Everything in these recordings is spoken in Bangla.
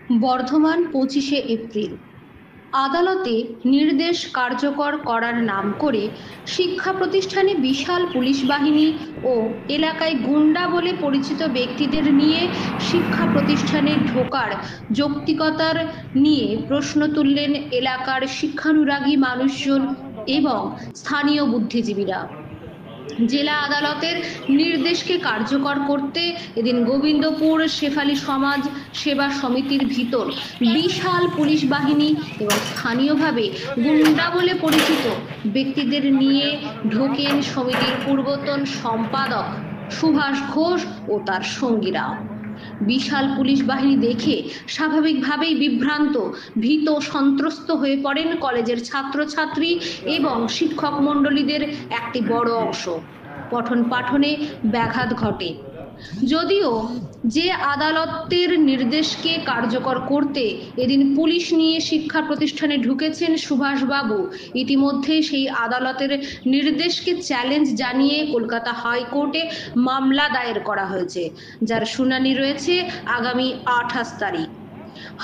বর্ধমান 25শে এপ্রিল। আদালতে নির্দেশ কার্যকর করার নাম করে শিক্ষা প্রতিষ্ঠানে বিশাল পুলিশ বাহিনী ও এলাকায় গুন্ডা বলে পরিচিত ব্যক্তিদের নিয়ে শিক্ষা প্রতিষ্ঠানে ঢোকার যৌক্তিকতার নিয়ে প্রশ্ন তুললেন এলাকার শিক্ষানুরাগী মানুষজন এবং স্থানীয় বুদ্ধিজীবীরা। জেলা আদালতের নির্দেশকে কার্যকর করতে এদিন গোবিন্দপুর শেফালী সমাজ সেবা সমিতির ভিতর বিশাল পুলিশ বাহিনী এবং স্থানীয়ভাবে গুন্ডা বলে পরিচিত ব্যক্তিদের নিয়ে ঢোকেন সমিতির পূর্বতন সম্পাদক সুভাষ ঘোষ ও তার সঙ্গীরা। বিশাল পুলিশ বাহিনী দেখে স্বাভাবিকভাবেই বিভ্রান্ত, ভীত, সন্ত্রস্ত হয়ে পড়েন কলেজের ছাত্রছাত্রী এবং শিক্ষক মণ্ডলীদের একটি বড় অংশ। পঠন পাঠনে ব্যাঘাত ঘটে। যদিও যে আদালতের নির্দেশকে কার্যকর করতে এদিন পুলিশ নিয়ে শিক্ষা প্রতিষ্ঠানে ঢুকেছেন সুভাষবাবু, ইতিমধ্যে সেই আদালতের নির্দেশকে চ্যালেঞ্জ জানিয়ে কলকাতা হাইকোর্টে মামলা দায়ের করা হয়েছে, যার শুনানি রয়েছে আগামী 28 তারিখ।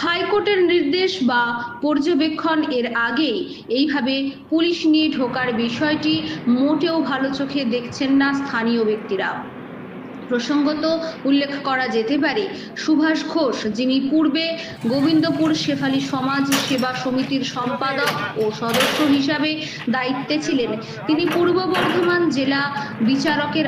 হাইকোর্টের নির্দেশ বা পর্যবেক্ষণ এর আগেই এইভাবে পুলিশ নিয়ে ঢোকার বিষয়টি মোটেও ভালো চোখে দেখছেন না স্থানীয় ব্যক্তিরা। প্রসঙ্গত উল্লেখ করা যেতে পারে, সুভাষ ঘোষ, যিনি পূর্বে গোবিন্দপুর শেফালী সমাজ সেবা সমিতির সম্পাদক ও সদস্য হিসাবে দায়িত্বে ছিলেন, তিনি পূর্ব বর্ধমান জেলা বিচারকের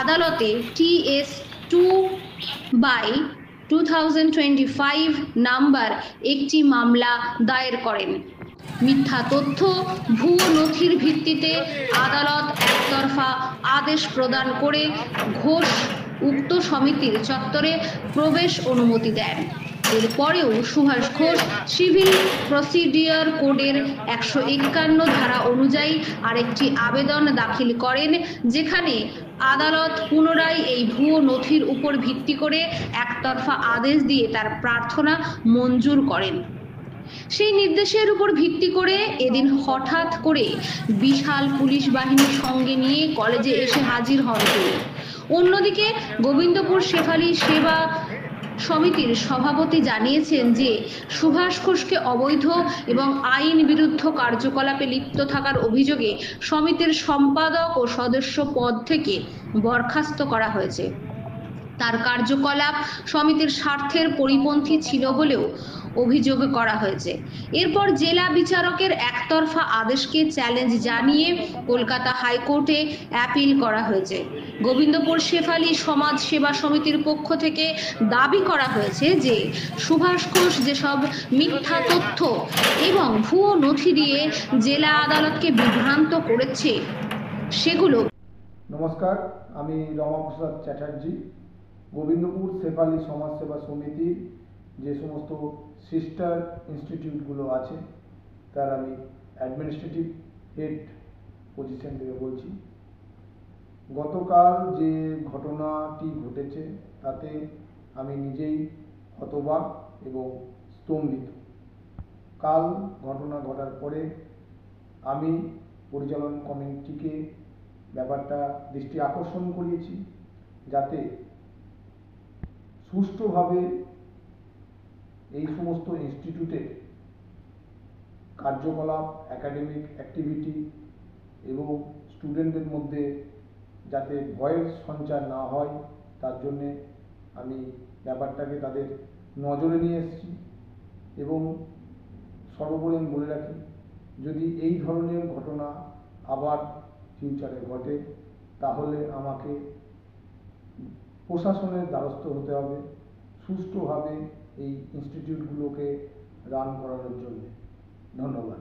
আদালতে TS 2/2025 নাম্বার একটি মামলা দায়ের করেন। মিথ্যা তথ্য, ভুয়ো নথির ভিত্তিতে আদালত একতরফা আদেশ প্রদান করে ঘোষ উক্ত সমিতির চত্বরে প্রবেশ অনুমতি দেন। এরপরেও সুভাষ ঘোষ সিভিল প্রসিডিওর কোডের 151 ধারা অনুযায়ী আরেকটি আবেদন দাখিল করেন, যেখানে আদালত পুনরায় এই ভুয়ো নথির উপর ভিত্তি করে একতরফা আদেশ দিয়ে তার প্রার্থনা মঞ্জুর করেন। সেই নির্দেশের উপর ভিত্তি করে এদিন হঠাৎ করে বিশাল পুলিশ বাহিনীর সঙ্গে নিয়ে কলেজে এসে হাজির হন তিনি। অন্যদিকে গোবিন্দপুর শেফালী সেবা সমিতির সভাপতি জানিয়েছেন যে সুভাষ ঘোষকে অবৈধ এবং আইন বিরুদ্ধ কার্যকলাপে লিপ্ত থাকার অভিযোগে সমিতির সম্পাদক ও সদস্য পদ থেকে বরখাস্ত করা হয়েছে। তার কার্যকলাপ সমিতির স্বার্থের পরিপন্থী ছিল বলেও অভিযোগ করা হয়েছে। এরপর জেলা বিচারকের একতরফা আদেশকে চ্যালেঞ্জ জানিয়ে কলকাতা হাইকোর্টে অ্যাপিল করা হয়েছে। গোবিন্দপুর শেফালী সমাজ সেবা সমিতির পক্ষ থেকে দাবি করা হয়েছে যে সুভাষ ঘোষ যেসব মিথ্যা তথ্য এবং ভুয়ো নথি দিয়ে জেলা আদালতকে বিভ্রান্ত করেছে সেগুলো। নমস্কার, আমি রমাপ্রসাদ চ্যাটার্জি। গোবিন্দপুর শেফালী সমাজসেবা সমিতির যে সমস্ত সিস্টার ইনস্টিটিউটগুলো আছে তার আমি অ্যাডমিনিস্ট্রেটিভ হেড পজিশন থেকে বলছি। গতকাল যে ঘটনাটি ঘটেছে তাতে আমি নিজেই হতবাক এবং স্তম্ভিত। কাল ঘটনা ঘটার পরে আমি পরিচালন কমিটিকে ব্যাপারটা দৃষ্টি আকর্ষণ করিয়েছি, যাতে সুষ্ঠুভাবে এই সমস্ত ইনস্টিটিউটের কার্যকলাপ, একাডেমিক অ্যাক্টিভিটি এবং স্টুডেন্টদের মধ্যে যাতে ভয়ের সঞ্চার না হয় তার জন্যে আমি ব্যাপারটাকে তাদের নজরে নিয়ে এসেছি। এবং সর্বোপরি আমি বলে রাখি, যদি এই ধরনের ঘটনা আবার ফিউচারে ঘটে তাহলে আমাকে প্রশাসনের দ্বারস্থ হতে হবে সুষ্ঠুভাবে এই ইনস্টিটিউটগুলোকে রান করানোর জন্য। ধন্যবাদ।